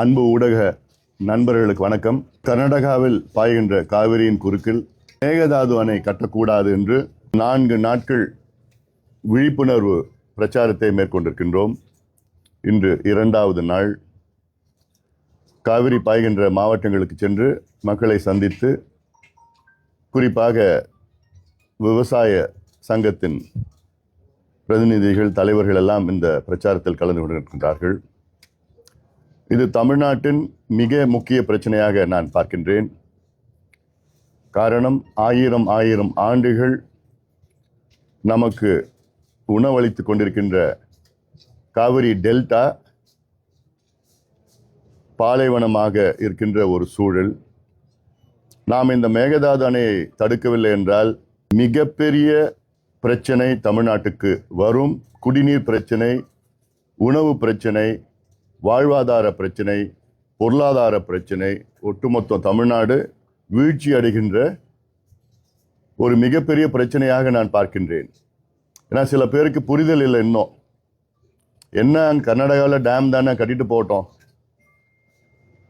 அன்பு ஊடக நண்பர்களுக்கு வணக்கம். கர்நாடகாவில் பாய்கின்ற காவிரியின் குறுக்கில் மேகதாது அணை கட்டக்கூடாது என்று 4 நாட்கள் விழிப்புணர்வு பிரச்சாரத்தை மேற்கொண்டிருக்கின்றோம். இன்று 2வது நாள். காவிரி பாய்கின்ற மாவட்டங்களுக்கு சென்று மக்களை சந்தித்து, குறிப்பாக விவசாய சங்கத்தின் பிரதிநிதிகள், தலைவர்கள் எல்லாம் இந்த பிரச்சாரத்தில் கலந்து கொண்டிருக்கின்றார்கள். இது தமிழ்நாட்டின் மிக முக்கிய பிரச்சனையாக நான் பார்க்கின்றேன். காரணம், ஆயிரம் ஆண்டுகள் நமக்கு உணவளித்து கொண்டிருக்கின்ற காவிரி டெல்டா பாலைவனமாக இருக்கின்ற ஒரு சூழல். நாம் இந்த மேகதாது அணையை தடுக்கவில்லை என்றால் மிகப்பெரிய பிரச்சனை தமிழ்நாட்டுக்கு வரும். குடிநீர் பிரச்சனை, உணவு பிரச்சனை, வாழ்வாதார பிரச்சனை, பொருளாதார பிரச்சனை, ஒட்டுமொத்த தமிழ்நாடு வீழ்ச்சி அடைகின்ற ஒரு மிகப்பெரிய பிரச்சனையாக நான் பார்க்கின்றேன். ஏன்னா சில பேருக்கு புரிதல் இல்லை. இன்னும் என்ன, கர்நாடகாவில் டேம் தானே, கட்டிட்டு போட்டோம்.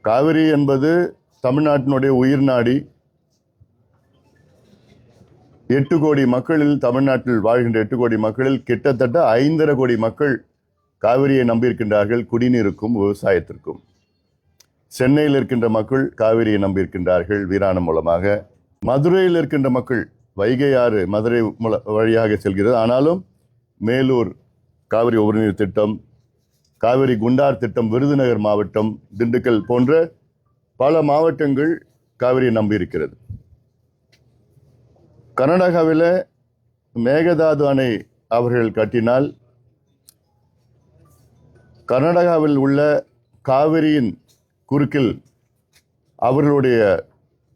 காவிரி என்பது தமிழ்நாட்டினுடைய உயிர் நாடி. 8 கோடி மக்களில், தமிழ்நாட்டில் வாழ்கின்ற 8 கோடி மக்களில் கிட்டத்தட்ட 5.5 கோடி மக்கள் காவிரியை நம்பியிருக்கின்றார்கள், குடிநீருக்கும் விவசாயத்திற்கும். சென்னையில் இருக்கின்ற மக்கள் காவிரியை நம்பியிருக்கின்றார்கள் வீராணம் மூலமாக. மதுரையில் இருக்கின்ற மக்கள், வைகை ஆறு மதுரை வழியாக செல்கிறது. ஆனாலும் மேலூர் காவிரி உபரிநீர் திட்டம், காவிரி குண்டார் திட்டம், விருதுநகர் மாவட்டம், திண்டுக்கல் போன்ற பல மாவட்டங்கள் காவிரியை நம்பியிருக்கிறது. கர்நாடகாவில் மேகதாது அணை அவர்கள் கட்டினால் கர்நாடகாவில் உள்ள காவிரியின் குறுக்கில் அவர்களுடைய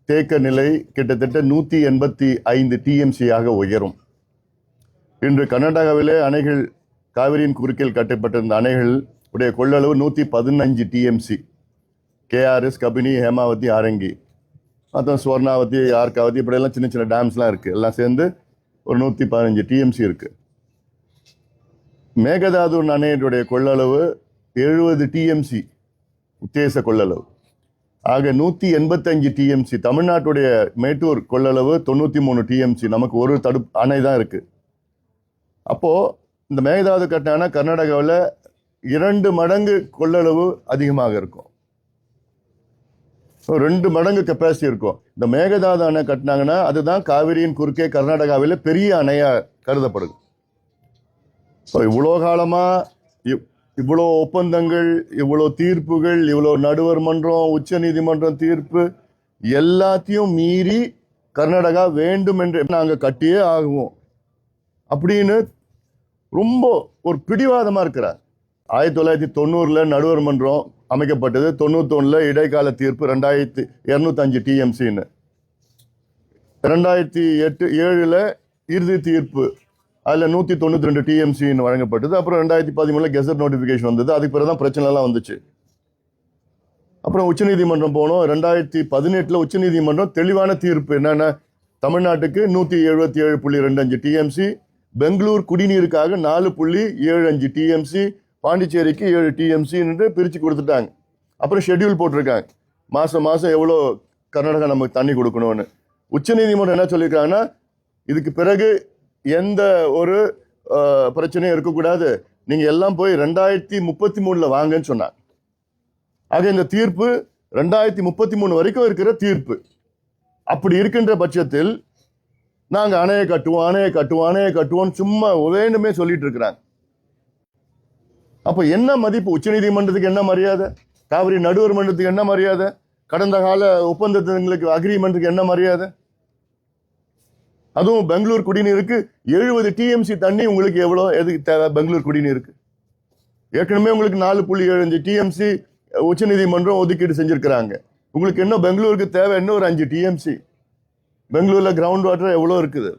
தேக்க நிலை கிட்டத்தட்ட 185 டிஎம்சியாக உயரும். இன்று கர்நாடகாவிலே அணைகள், காவிரியின் குறுக்கில் கட்டப்பட்டிருந்த அணைகள் உடைய கொள்ளளவு 115 டிஎம்சி. கேஆர்எஸ், கபினி, ஹேமாவதி, ஆரங்கி, அப்புறம் சுவர்ணாவதி, யார்காவதி, இப்படியெல்லாம் சின்ன சின்ன டேம்ஸ்லாம் இருக்குது. எல்லாம் சேர்ந்து ஒரு 115 டிஎம்சி இருக்குது. மேகதாது அணையினுடைய கொள்ளளவு 70 டிஎம்சி உத்தேச கொள்ளளவு. ஆக 185 டிஎம்சி. தமிழ்நாட்டுடைய மேட்டூர் கொள்ளளவு 93 டிஎம்சி. நமக்கு ஒரு அணை தான் இருக்கு. அப்போ இந்த மேகதாது கட்டினா கர்நாடகாவில் 2 மடங்கு கொள்ளளவு அதிகமாக இருக்கும். 2 மடங்கு கெப்பாசிட்டி இருக்கும். இந்த மேகதாது அணை கட்டினாங்கன்னா அதுதான் காவிரியின் குறுக்கே கர்நாடகாவில் பெரிய அணையா கருதப்படுது. இவ்வளோ காலமா இவ்வளோ ஒப்பந்தங்கள், இவ்வளோ தீர்ப்புகள், இவ்வளோ நடுவர் மன்றம், உச்ச நீதிமன்றம் தீர்ப்பு எல்லாத்தையும் மீறி கர்நாடகா வேண்டும் என்று நாங்கள் கட்டியே ஆகுவோம் அப்படின்னு ரொம்ப ஒரு பிடிவாதமா இருக்கிறார். 1990 நடுவர் மன்றம் அமைக்கப்பட்டது. 91 இடைக்கால தீர்ப்பு 2205 டிஎம்சின்னு. 2007 இறுதி தீர்ப்பு, அதில் 192 டிஎம்சின்னு வழங்கப்பட்டது. அப்புறம் 2013 கெசட் நோட்டிஃபிகேஷன் வந்தது. அதுக்கு பிறகு தான் பிரச்சனை எல்லாம் வந்துச்சு. அப்புறம் உச்சநீதிமன்றம் போனோம். 2018 உச்சநீதிமன்றம் தெளிவான தீர்ப்பு என்னன்னா, தமிழ்நாட்டுக்கு 177.25 டிஎம்சி, பெங்களூர் குடிநீருக்காக 4.75 டிஎம்சி, பாண்டிச்சேரிக்கு 7 டிஎம்சி என்று பிரித்து கொடுத்துட்டாங்க. அப்புறம் ஷெட்யூல் போட்டிருக்காங்க, மாதம் எவ்வளோ கர்நாடகா நமக்கு தண்ணி கொடுக்கணும்னு. உச்சநீதிமன்றம் என்ன சொல்லியிருக்காங்கன்னா, இதுக்கு பிறகு எந்த ஒரு பிரச்சனையும் இருக்கக்கூடாது, நீங்க எல்லாம் போய் 2033 வாங்கன்னு சொன்னாங்க. ஆக இந்த தீர்ப்பு 2033 வரைக்கும் இருக்கிற தீர்ப்பு. அப்படி இருக்கின்ற பட்சத்தில் நாங்க அணையை கட்டுவோம் சும்மா வேண்டுமே சொல்லிட்டு இருக்கிறாங்க. அப்ப என்ன மதிப்பு? உச்சநீதிமன்றத்துக்கு என்ன மரியாதை? காவிரி நடுவர் மன்றத்துக்கு என்ன மரியாதை? கடந்த கால ஒப்பந்தங்களுக்கு, அக்ரிமெண்ட்டுக்கு என்ன மரியாதை? அதுவும் பெங்களூர் குடிநீருக்கு 70 டிஎம்சி தண்ணி உங்களுக்கு எதுக்கு தேவை? பெங்களூர் குடிநீருக்கு ஏற்கனவே உங்களுக்கு 4.75 டிஎம்சி உச்சநீதிமன்றம் ஒதுக்கீடு செஞ்சிருக்கிறாங்க. உங்களுக்கு என்ன பெங்களூருக்கு தேவை? என்ன ஒரு 5 டிஎம்சி. பெங்களூர்ல கிரவுண்ட் வாட்டர் எவ்வளோ இருக்குது?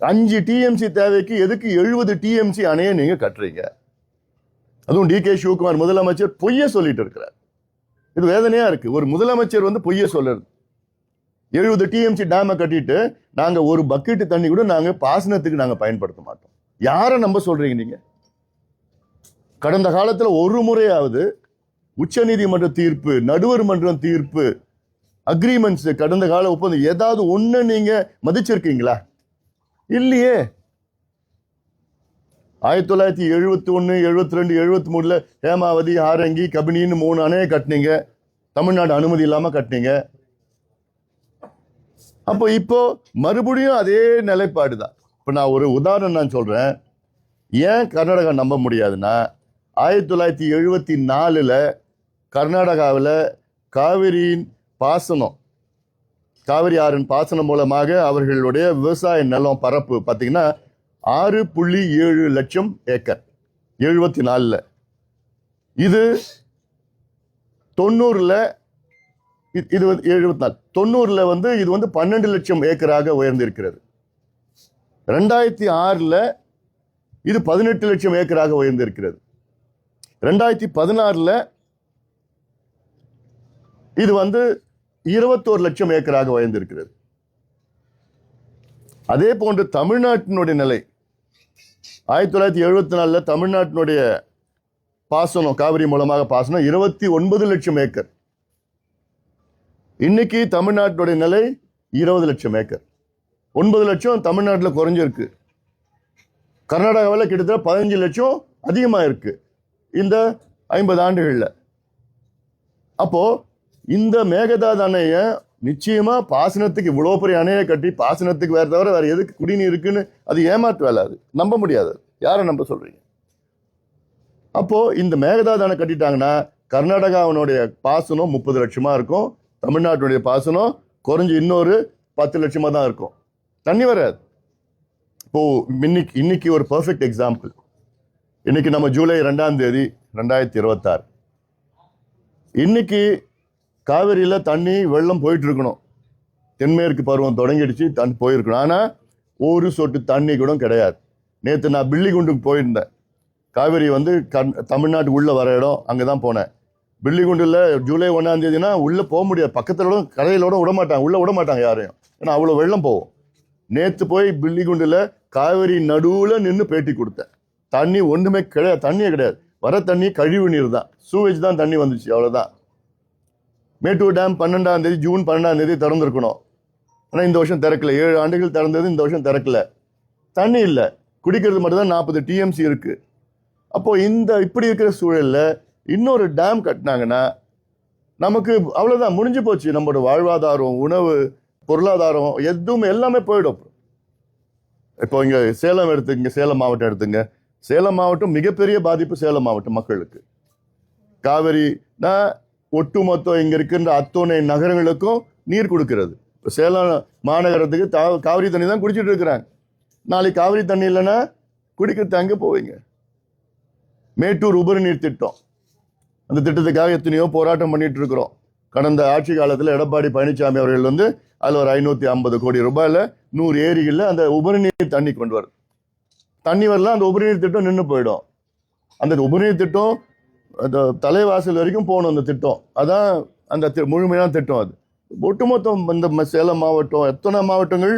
5 டிஎம்சி தேவைக்கு எதுக்கு 70 டிஎம்சி அணையை நீங்க கட்டுறீங்க? அதுவும் டி.கே. சிவகுமார் முதலமைச்சர் பொய்ய சொல்லிட்டு இருக்கிறார். இது வேதனையா இருக்கு. ஒரு முதலமைச்சர் பொய்ய சொல்றது. 70 டிஎம்சி டேமை கட்டிட்டு நாங்க ஒரு பக்கெட் தண்ணி கூட நாங்க பாசனத்துக்கு நாங்க பயன்படுத்த மாட்டோம். யாரை நம்ப சொல்றீங்க நீங்க? கடந்த காலத்துல ஒரு முறையாவது உச்ச நீதிமன்ற தீர்ப்பு, நடுவர் மன்றம் தீர்ப்பு, அக்ரிமெண்ட்ஸ், கடந்த கால ஒப்பந்தம், ஏதாவது ஒண்ணு நீங்க மதிச்சிருக்கீங்களா? இல்லையே. 1971, 72, 73 ஹேமாவதி, ஆரங்கி, கபினின்னு 3 அணையை கட்டினீங்க. தமிழ்நாடு அனுமதி இல்லாம கட்டினீங்க. அப்போ இப்போ மறுபடியும் அதே நிலைப்பாடு தான். இப்போ நான் ஒரு உதாரணம் நான் சொல்றேன். ஏன் கர்நாடகா நம்ப முடியாதுன்னா, 1974 கர்நாடகாவில் காவிரியின் பாசனம், காவிரி ஆறின் பாசனம் மூலமாக அவர்களுடைய விவசாய நிலம் பரப்பு பார்த்தீங்கன்னா 6.7 லட்சம் ஏக்கர் 74. இது 90ல் இது 74, 90ல் இது 12 லட்சம் ஏக்கராக உயர்ந்திருக்கிறது. 2006ல் இது 18 லட்சம் ஏக்கராக உயர்ந்திருக்கிறது. 2016ல் இது 21 லட்சம் ஏக்கராக உயர்ந்திருக்கிறது. அதே போன்று தமிழ்நாட்டினுடைய நிலை 1974 தமிழ்நாட்டினுடைய பாசனம், காவிரி மூலமாக பாசனம் 29 லட்சம் ஏக்கர். இன்னைக்கு தமிழ்நாட்டினுடைய நிலை 20 லட்சம் ஏக்கர். 9 லட்சம் தமிழ்நாட்டில் குறைஞ்சிருக்கு. கர்நாடகாவில் கிட்டத்தட்ட 15 லட்சம் அதிகமாக இருக்கு இந்த 50 ஆண்டுகள்ல. அப்போ இந்த மேகதாது அணையை நிச்சயமா பாசனத்துக்கு இவ்வளோ பெரிய அணையை கட்டி பாசனத்துக்கு வேற தவிர வேற எதுக்கு குடிநீர் இருக்குன்னு அது ஏமாற்று வேலை. அது நம்ப முடியாது. யாரை நம்ப சொல்றீங்க? அப்போ இந்த மேகதாது அணை கட்டிட்டாங்கன்னா கர்நாடகாவினுடைய பாசனம் 30 லட்சமா இருக்கும், தமிழ்நாட்டுடைய பாசனம் குறைஞ்சு இன்னொரு 10 லட்சமா தான் இருக்கும். தண்ணி வராது. இப்போ இன்னைக்கு ஒரு பர்ஃபெக்ட் எக்ஸாம்பிள். இன்னைக்கு நம்ம ஜூலை 2ஆம் தேதி 2026. இன்னைக்கு காவிரியில தண்ணி வெள்ளம் போயிட்டு இருக்கணும். தென்மேற்கு பருவம் தொடங்கிடுச்சு, தண்ணி போயிருக்கணும். ஆனா ஒரு சொட்டு தண்ணி கூட கிடையாது. நேற்று நான் பில்லிகுண்டுக்கு போயிருந்தேன். காவிரி தமிழ்நாட்டுக்கு உள்ள வர இடம், அங்கதான் போனேன். பில்லிகுண்டுல ஜூலை 1ஆம் தேதினா உள்ள போக முடியாது. பக்கத்துல கரையிலோட விட மாட்டாங்க, உள்ள விட மாட்டாங்க யாரையும். ஏன்னா அவ்வளவு வெள்ளம் போகும். நேற்று போய் பில்லிகுண்டுல காவிரி நடுவுல நின்று பேட்டி கொடுத்தேன். தண்ணி ஒண்ணுமே கிடையாது, தண்ணியே கிடையாது. வர தண்ணி கழிவு நீர் தான், சூவேஜ் தான் தண்ணி வந்துச்சு, அவ்வளவுதான். மேட்டூர் டேம் 12ஆம் தேதி, ஜூன் 12ஆம் தேதி திறந்திருக்கணும். ஆனா இந்த வருஷம் திறக்கல. 7 ஆண்டுகள் திறந்தது, இந்த வருஷம் திறக்கல. தண்ணி இல்லை, குடிக்கிறது மட்டும் தான் 40 TMC இருக்கு. அப்போ இப்படி இருக்கிற சூழல்ல இன்னொரு டேம் கட்டினாங்கன்னா நமக்கு அவ்வளவுதான், முடிஞ்சு போச்சு. நம்மளோட வாழ்வாதாரம், உணவு, பொருளாதாரம் எதுவுமே எல்லாமே போயிடும். இப்போ இங்க சேலம் எடுத்துங்க, சேலம் மாவட்டம் எடுத்துங்க. சேலம் மாவட்டம் மிகப்பெரிய பாதிப்பு. சேலம் மாவட்டம் மக்களுக்கு காவிரினா ஒட்டுமொத்தம் இங்க இருக்கின்ற அத்தனை நகரங்களுக்கும் நீர் கொடுக்கிறது. இப்போ சேலம் மாநகரத்துக்கு காவிரி தண்ணி தான் குடிச்சிட்டு இருக்கிறாங்க. நாளைக்கு காவிரி தண்ணி இல்லைன்னா குடிக்கிறது அங்கே போவீங்க. மேட்டூர் உபரி நீர் திட்டம், அந்த திட்டத்துக்காக எத்தனையோ போராட்டம் பண்ணிட்டு இருக்கிறோம். கடந்த ஆட்சி காலத்தில் எடப்பாடி பழனிசாமி அவர்கள் அதில் ஒரு 550 கோடி ரூபாயில 100 ஏரிகளில் அந்த உபரி நீர் தண்ணி கொண்டு வரும். தண்ணி வரலாம், அந்த உபரி நீர் திட்டம் நின்று போயிடும். அந்த உபரி நீர் திட்டம் அந்த தலைவாசல் வரைக்கும் போகணும். அந்த திட்டம் அதான் அந்த முழுமையான திட்டம். அது ஒட்டுமொத்தம் இந்த சேலம் மாவட்டம், எத்தனை மாவட்டங்கள்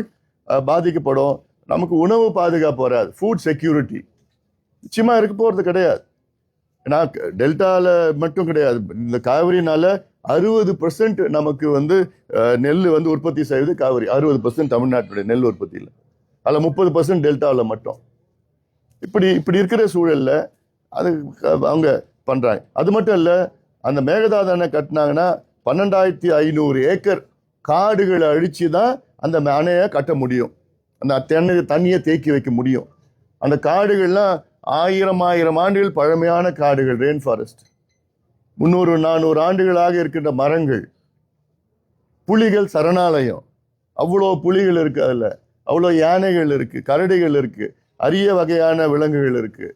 பாதிக்கப்படும். நமக்கு உணவு பாதுகாப்பு வராது, ஃபுட் செக்யூரிட்டி நிச்சயமா இருக்க போறது கிடையாது. ஏன்னா டெல்டால மட்டும் கிடையாது, இந்த காவிரினால 60% நமக்கு நெல் உற்பத்தி செய்வது காவிரி. 60% தமிழ்நாட்டுடைய நெல் உற்பத்தியில், அதில் 30% டெல்டாவில் மட்டும். இப்படி இருக்கிற சூழல்ல அது அவங்க பண்றாங்க. அது மட்டும் இல்ல, அந்த மேகதாது அணை கட்டினாங்கன்னா 12,500 ஏக்கர் காடுகளை அழிச்சு தான் அந்த அணையை கட்ட முடியும். அந்த தண்ணியை தேக்கி வைக்க முடியும். அந்த காடுகள்லாம் 1000 ஆண்டுகள் பழமையான காடுகள், ரெயின் ஃபாரஸ்ட். 300-400 ஆண்டுகளாக இருக்கின்ற மரங்கள், புலிகள் சரணாலயம், அவ்வளோ புலிகள் இருக்கு, அதுல அவ்வளோ யானைகள் இருக்கு, கரடிகள் இருக்கு, அரிய வகையான விலங்குகள் இருக்கு,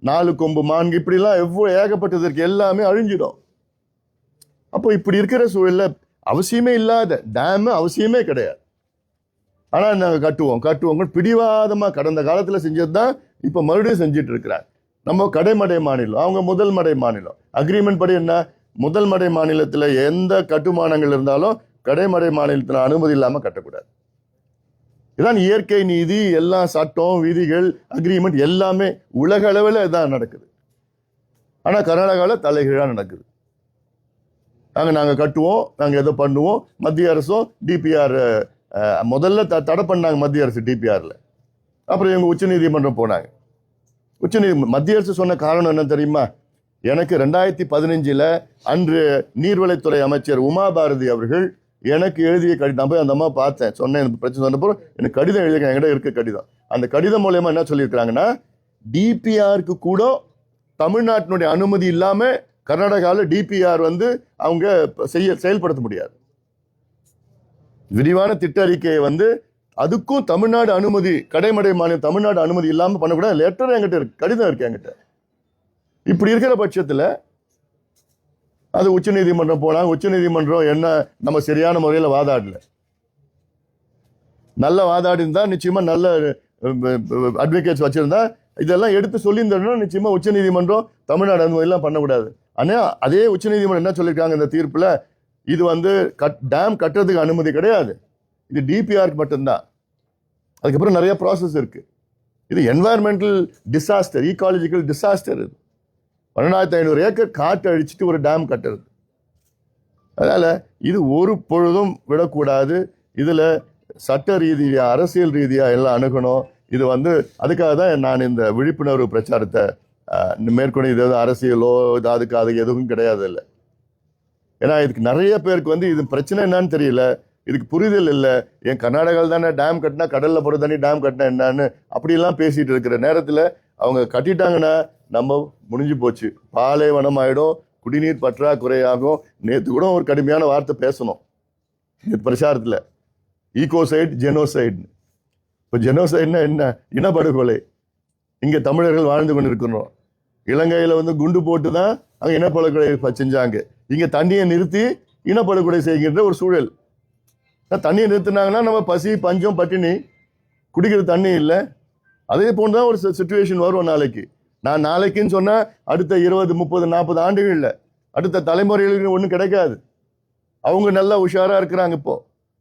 4 கொம்பு மான்கு, இப்படிலாம் எவ்வளவு ஏகப்பட்டது இருக்கு. எல்லாமே அழிஞ்சிடும். அப்போ இப்படி இருக்கிற சூழல்ல அவசியமே இல்லாத டேம் அவசியமே கிடையாது. ஆனா நாங்கள் கட்டுவோம் பிடிவாதமா கடந்த காலத்துல செஞ்சதுதான் இப்ப மறுபடியும் செஞ்சுட்டு இருக்கிறாங்க. நம்ம கடைமடை மாநிலம், அவங்க முதல் மடை மாநிலம். அக்ரிமெண்ட் படி என்ன, முதல் மடை மாநிலத்துல எந்த கட்டுமானங்கள் இருந்தாலும் கடைமடை மாநிலத்துல அனுமதி இல்லாம கட்டக்கூடாது. இதான் இயற்கை நீதி. எல்லா சட்டம், விதிகள், அக்ரிமெண்ட் எல்லாமே உலக அளவில் இதான் நடக்குது. ஆனா கர்நாடகாவில் தலைகீழா நடக்குது. நாங்கள் கட்டுவோம், நாங்கள் ஏதோ பண்ணுவோம். மத்திய அரசும் டிபிஆர் முதல்ல தடை பண்ணாங்க மத்திய அரசு டிபிஆரில். அப்புறம் இவங்க உச்சநீதிமன்றம் போனாங்க. மத்திய அரசு சொன்ன காரணம் என்ன தெரியுமா? எனக்கு 2015 அன்று நீர்வளத்துறை அமைச்சர் உமா பாரதி அவர்கள் எனக்கு எழுதிய கடிதம். போய் அந்த அம்மா பார்த்தேன், சொன்னேன் பிரச்சனை சொன்னப்போ எனக்கு கடிதம் எழுதியிருக்கேன், என்கிட்ட இருக்க கடிதம். அந்த கடிதம் மூலயமா என்ன சொல்லியிருக்கிறாங்கன்னா, டிபிஆருக்கு கூட தமிழ்நாட்டினுடைய அனுமதி இல்லாம கர்நாடகாவில் டிபிஆர் அவங்க செயல்படுத்த முடியாது. விரிவான திட்ட அறிக்கையை அதுக்கும் தமிழ்நாடு அனுமதி, கடைமடை மாநிலம் தமிழ்நாடு அனுமதி இல்லாம பண்ணக்கூடாது. லெட்டர் என்கிட்ட இருக்கு, கடிதம் இருக்கு என்கிட்ட. இப்படி இருக்கிற பட்சத்துல அது உச்சநீதிமன்றம் போனாங்க. உச்சநீதிமன்றம் என்ன நம்ம சரியான முறையில் வாதாடல. நல்ல வாதாடி இருந்தா நிச்சயமா நல்ல அட்வொகேட்ஸ் வச்சிருந்தா இதெல்லாம் எடுத்து சொல்லியிருந்தோம்னா நிச்சயமா உச்சநீதிமன்றம் தமிழ்நாடு அனுமதி எல்லாம் பண்ணக்கூடாது. ஆனா அதே உச்சநீதிமன்றம் என்ன சொல்லியிருக்காங்க இந்த தீர்ப்புல, இது டேம் கட்டுறதுக்கு அனுமதி கிடையாது, இது டிபிஆருக்கு மட்டும்தான். அதுக்கப்புறம் நிறைய ப்ராசஸ் இருக்கு. இது என்வாயர்மெண்டல் டிசாஸ்டர், ஈகாலஜிக்கல் டிசாஸ்டர். இது 12,500 ஏக்கர் காட்டு அழிச்சிட்டு ஒரு டேம் கட்டுறது. அதனால இது ஒரு பொழுதும் விடக்கூடாது. இதுல சட்ட ரீதியா அரசியல் ரீதியா எல்லாம் அணுகணும். இது அதுக்காக தான் நான் இந்த விழிப்புணர்வு பிரச்சாரத்தை மேற்கொண்டு. இது அரசியலோ அதுக்கு எதுவும் கிடையாது இல்லை. ஏன்னா இதுக்கு நிறைய பேருக்கு இது பிரச்சனை என்னன்னு தெரியல, இதுக்கு புரிதல் இல்லை. என் கர்நாடகாவில் தானே டேம் கட்டினா, கடல்ல போற தண்ணி டேம் கட்டினா என்னன்னு அப்படிலாம் பேசிட்டு இருக்கிற நேரத்தில் அவங்க கட்டிட்டாங்கன்னா நம்ம முடிஞ்சு போச்சு, பாலைவனம் ஆயிடும், குடிநீர் பற்றாக்குறையாகும். நேற்று கூட ஒரு கடுமையான வார்த்தை பேசணும் பிரச்சாரத்தில், ஈகோசைட் ஜெனோசைட். இப்போ ஜெனோசைட்னா என்ன? இனப்படுகொலை. இங்கே தமிழர்கள் வாழ்ந்து கொண்டு இருக்கிறோம். இலங்கையில் குண்டு போட்டு தான் அங்கே இனப்படுகொலை செஞ்சாங்க. இங்கே தண்ணியை நிறுத்தி இனப்படுகொலை செய்கின்ற ஒரு சூழல். தண்ணியை நிறுத்தினாங்கன்னா நம்ம பசி, பஞ்சம், பட்டினி, குடிக்கிற தண்ணி இல்லை. அதே போன்று தான் ஒரு சிச்சுவேஷன் வரும் நாளைக்கு. நான் நாளைக்குன்னு சொன்னா அடுத்த 20, 30, 40 ஆண்டுகள்ல அடுத்த தலைமுறைகளுக்கு ஒன்றும் கிடைக்காது. அவங்க நல்லா உஷாரா இருக்கிறாங்க. இப்போ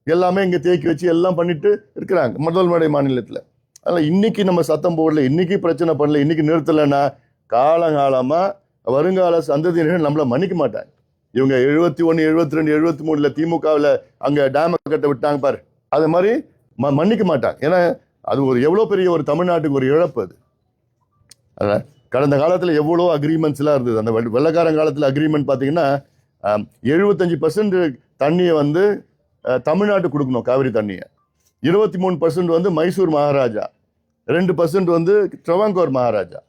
எல்லாமே இங்க தேக்கி வச்சு எல்லாம் பண்ணிட்டு இருக்கிறாங்க முதல்வடை மாநிலத்துல. அதனால இன்னைக்கு நம்ம சத்தம் போடல, இன்னைக்கு பிரச்சனை பண்ணல, இன்னைக்கு நிறுத்தலைன்னா காலங்காலமா வருங்கால சந்ததியினர்கள் நம்மள மன்னிக்க மாட்டாங்க. இவங்க 71, 72, 73 திமுகவில் அங்க டேம் கட்ட விட்டாங்க பாரு, அது மாதிரி மன்னிக்க மாட்டாங்க. ஏன்னா அது எவ்வளவு பெரிய ஒரு தமிழ்நாட்டுக்கு ஒரு இழப்பு அது. கடந்த காலத்தில் எவ்வளோ அக்ரிமெண்ட்ஸ் எல்லாம் இருந்தது. அந்த வெள்ளக்காரன் காலத்தில் அக்ரிமெண்ட் பார்த்தீங்கன்னா 75% தண்ணியை தமிழ்நாட்டுக்கு கொடுக்கணும், காவிரி தண்ணியை. 23% மைசூர் மகாராஜா, 2% ட்ரவாங்கோர் மகாராஜா.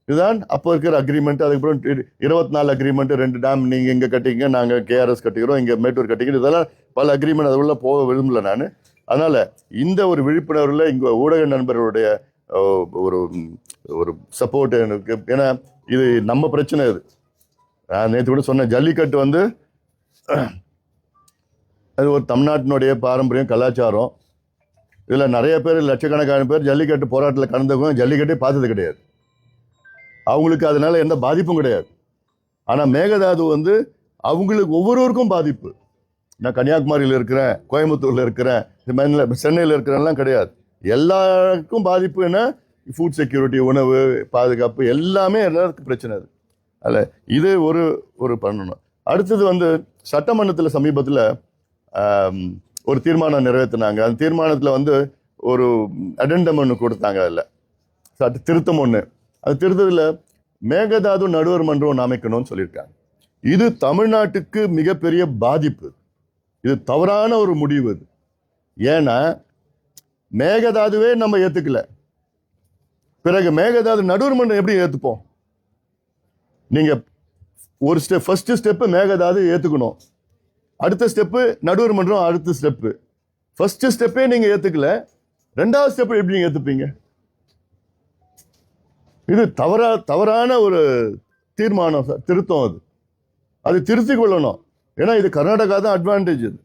இதுதான் அப்போ இருக்கிற அக்ரிமெண்ட். அதுக்கப்புறம் 24 அக்ரிமெண்ட், 2 டேம் நீங்கள் இங்கே கட்டிங்க, நாங்கள் கேஆர்எஸ் கட்டிக்கிறோம், இங்கே மேட்டூர் கட்டிக்கிறோம். இதெல்லாம் பல அக்ரிமெண்ட், அது உள்ள போக விரும்பல நான். அதனால இந்த ஒரு விழிப்புணர்வில் இங்கே ஊடக நண்பர்களுடைய ஒரு ஒரு சப்போர்ட் எனக்கு. ஏன்னா இது நம்ம பிரச்சனை. இது நான் நேற்று கூட சொன்னேன், ஜல்லிக்கட்டு அது ஒரு தமிழ்நாட்டினுடைய பாரம்பரியம், கலாச்சாரம். இதில் நிறைய பேர், லட்சக்கணக்கான பேர் ஜல்லிக்கட்டு போராட்டத்தில் கலந்துக்கும், ஜல்லிக்கட்டே பார்த்தது கிடையாது. அவங்களுக்கு அதனால எந்த பாதிப்பும் கிடையாது. ஆனால் மேகதாது அவங்களுக்கு ஒவ்வொருவருக்கும் பாதிப்பு. நான் கன்னியாகுமரியில் இருக்கிறேன், கோயம்புத்தூரில் இருக்கிறேன், சென்னையில் இருக்கிறேன்லாம் கிடையாது. எல்லாருக்கும் பாதிப்பு. என்ன? ஃபுட் செக்யூரிட்டி, உணவு பாதுகாப்பு, எல்லாமே எல்லாருக்கும் பிரச்சனை. அது அல்ல, இது ஒரு பண்ணணும். அடுத்தது சட்டமன்றத்தில் சமீபத்தில் ஒரு தீர்மானம் நிறைவேற்றினாங்க. அந்த தீர்மானத்தில் ஒரு அடெண்டம் ஒன்று கொடுத்தாங்க. அதில் சட்ட திருத்தம் ஒன்று. அந்த திருத்தத்தில் மேகதாது நடுவர் மன்றம் ஒன்று அமைக்கணும்னு சொல்லியிருக்காங்க. இது தமிழ்நாட்டுக்கு மிகப்பெரிய பாதிப்பு. இது தவறான ஒரு முடிவு. இது ஏன்னா மேகதாதுவே நம்ம ஏத்துக்கல, பிறகு மேகதாது நடுவர் மன்றம் எப்படி ஏத்துப்போம்? நீங்க ஒரு ஃபர்ஸ்ட் ஸ்டெப் மேகதாது ஏத்துக்கணும், அடுத்த ஸ்டெப்பு நடுவர் மன்றம், அடுத்த ஸ்டெப்பு. ஃபர்ஸ்ட் ஸ்டெப்பே நீங்க ஏத்துக்கல, 2வது ஸ்டெப் எப்படி நீங்க ஏத்துப்பீங்க? இது தவறான ஒரு தீர்மானம், திருத்தம். அது திருத்தி கொள்ளணும். ஏன்னா இது கர்நாடகா தான் அட்வான்டேஜ். இது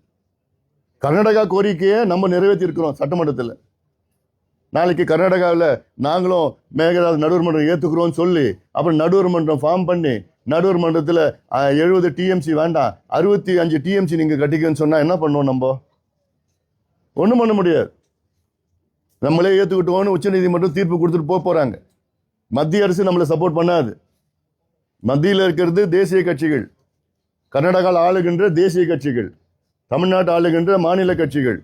கர்நாடகா கோரிக்கையை நம்ம நிறைவேற்றி இருக்கிறோம் சட்டமன்றத்தில். நாளைக்கு கர்நாடகாவில் நாங்களும் மேகதாது நடுவர் மன்றம் ஏற்றுக்கிறோம்னு சொல்லி அப்புறம் நடுவர் மன்றம் ஃபார்ம் பண்ணி நடுவர் மன்றத்தில் 70 டிஎம்சி வேண்டாம் 65 டிஎம்சி நீங்கள் கட்டிக்கன்னு சொன்னால் என்ன பண்ணுவோம்? நம்ம ஒன்றும் பண்ண முடியாது. நம்மளே ஏற்றுக்கிட்டோன்னு உச்சநீதிமன்றம் தீர்ப்பு கொடுத்துட்டு போகிறாங்க. மத்திய அரசு நம்மளை சப்போர்ட் பண்ணாது. மத்தியில் இருக்கிறது தேசிய கட்சிகள், கர்நாடகாவில் ஆளுகின்ற தேசிய கட்சிகள், தமிழ்நாட்டு ஆளுகின்ற மாநில கட்சிகள்.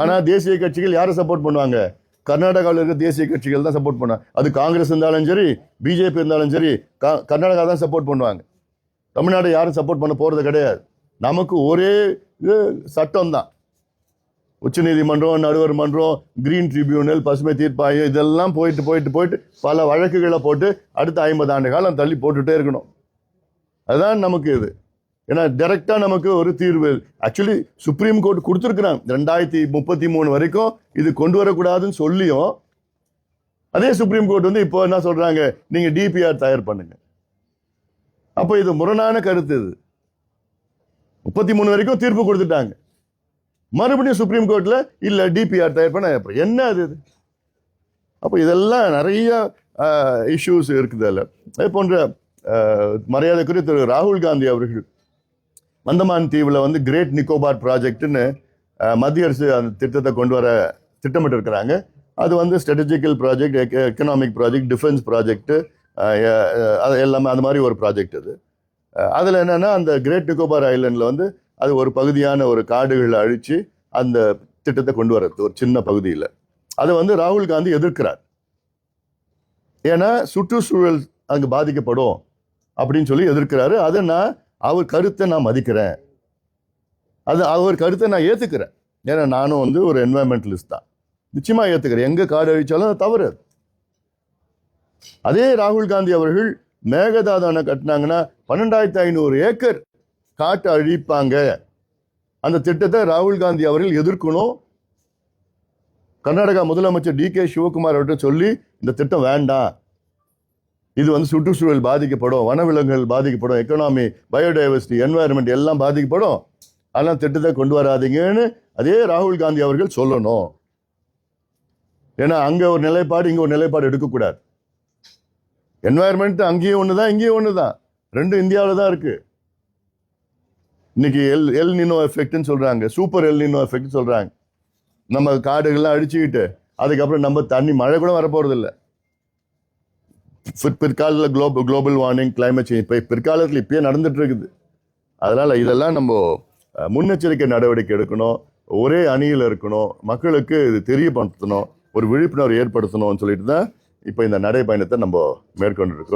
ஆனால் தேசிய கட்சிகள் யாரை சப்போர்ட் பண்ணுவாங்க? கர்நாடகாவில் இருக்கிற தேசிய கட்சிகள் தான் சப்போர்ட் பண்ணுவாங்க. அது காங்கிரஸ் இருந்தாலும் சரி, பிஜேபி இருந்தாலும் சரி, கர்நாடகா தான் சப்போர்ட் பண்ணுவாங்க. தமிழ்நாடு யாரும் சப்போர்ட் பண்ண போகிறது கிடையாது. நமக்கு ஒரே சட்டம் தான். உச்ச நீதிமன்றம், நடுவர் மன்றம், கிரீன் ட்ரிபியூனல், பசுமை தீர்ப்பாயம், இதெல்லாம் போயிட்டு பல வழக்குகளை போட்டு அடுத்த 50 ஆண்டு காலம் தள்ளி போட்டுட்டே இருக்கணும். அதுதான் நமக்கு இது. ஏன்னா டைரக்டா நமக்கு ஒரு தீர்வு ஆக்சுவலி சுப்ரீம் கோர்ட் கொடுத்துருக்குறாங்க. 2033 வரைக்கும் இது கொண்டு வரக்கூடாதுன்னு சொல்லியும் அதே சுப்ரீம் கோர்ட் வந்து இப்போ என்ன சொல்றாங்க, நீங்க டிபிஆர் தயார் பண்ணுங்க. அப்போ இது முரணான கருத்து. இது 33 வரைக்கும் தீர்ப்பு கொடுத்துட்டாங்க. மறுபடியும் சுப்ரீம் கோர்ட்ல இல்ல டிபிஆர் தயார் பண்ண என்ன அது? அப்போ இதெல்லாம் நிறைய இஷ்யூஸ் இருக்குது. அதில் அதே போன்ற மரியாதைக்குரிய திரு ராகுல் காந்தி அவர்கள் அந்தமான் தீவில் வந்து கிரேட் நிக்கோபார் ப்ராஜெக்ட்னு மத்திய அரசு அந்த திட்டத்தை கொண்டு வர திட்டமிட்டு இருக்கிறாங்க. அது வந்து strategical project, economic project, defence project, அது எல்லாமே அந்த மாதிரி ஒரு ப்ராஜெக்ட். அது அதில் என்னன்னா அந்த கிரேட் நிக்கோபார் ஐலண்டில் வந்து அது ஒரு பகுதியான ஒரு காடுகளை அழித்து அந்த திட்டத்தை கொண்டு வரது ஒரு சின்ன பகுதியில். அதை வந்து ராகுல் காந்தி எதிர்க்கிறார். ஏன்னா சுற்றுச்சூழல் அங்கே பாதிக்கப்படும் அப்படின்னு சொல்லி எதிர்க்கிறாரு. அதை அவர் கருத்தை நான் மதிக்கிறேன், அது அவர் கருத்தை நான் ஏற்றுக்கிறேன். ஏன்னா நானும் வந்து ஒரு என்வாயன்மெண்டலிஸ்ட் தான், நிச்சயமாக ஏற்றுக்கிறேன். எங்கே காடு அழிச்சாலும் அது தவறு. அதே ராகுல் காந்தி அவர்கள் மேகதாது அணை கட்டினாங்கன்னா 12,500 ஏக்கர் காட்டு அழிப்பாங்க. அந்த திட்டத்தை ராகுல் காந்தி அவர்கள் எதிர்க்கணும். கர்நாடகா முதலமைச்சர் DK சிவகுமார் அவர்கிட்ட சொல்லி இந்த திட்டம் வேண்டாம், இது வந்து சுற்றுச்சூழல் பாதிக்கப்படும், வனவிலங்குகள் பாதிக்கப்படும், எக்கனாமி, பயோடைவர்சிட்டி, என்வாயர்மெண்ட் எல்லாம் பாதிக்கப்படும், அதெல்லாம் திட்டத்தை கொண்டு வராதிங்கன்னு அதே ராகுல் காந்தி அவர்கள் சொல்லணும். ஏன்னா அங்க ஒரு நிலைப்பாடு, இங்க ஒரு நிலைப்பாடு எடுக்கக்கூடாது. என்வாயர்மெண்ட் அங்கேயும் ஒண்ணுதான், இங்கேயும் ஒண்ணுதான், ரெண்டும் இந்தியாவில் தான் இருக்கு. இன்னைக்கு எல் நினோ எஃபெக்ட்னு சொல்றாங்க, சூப்பர் எல் நினோ எஃபெக்ட் சொல்றாங்க. நம்ம காடுகள்லாம் அடிச்சுக்கிட்டு அதுக்கப்புறம் நம்ம தண்ணி மழை கூட வரப்போறது இல்லை. பிற்காலத்தில் குளோபல் வார்மிங், கிளைமேட் சேஞ்ச் இப்போ பிற்காலத்தில் இப்பயே நடந்துட்டு இருக்குது. அதனால இதெல்லாம் நம்ம முன்னெச்சரிக்கை நடவடிக்கை எடுக்கணும், ஒரே அணியில் இருக்கணும், மக்களுக்கு இது தெரியப்படுத்தணும், ஒரு விழிப்புணர்வு ஏற்படுத்தணும்னு சொல்லிட்டு தான் இப்போ இந்த நடைப்பயணத்தை நம்ம மேற்கொண்டு இருக்கிறோம்.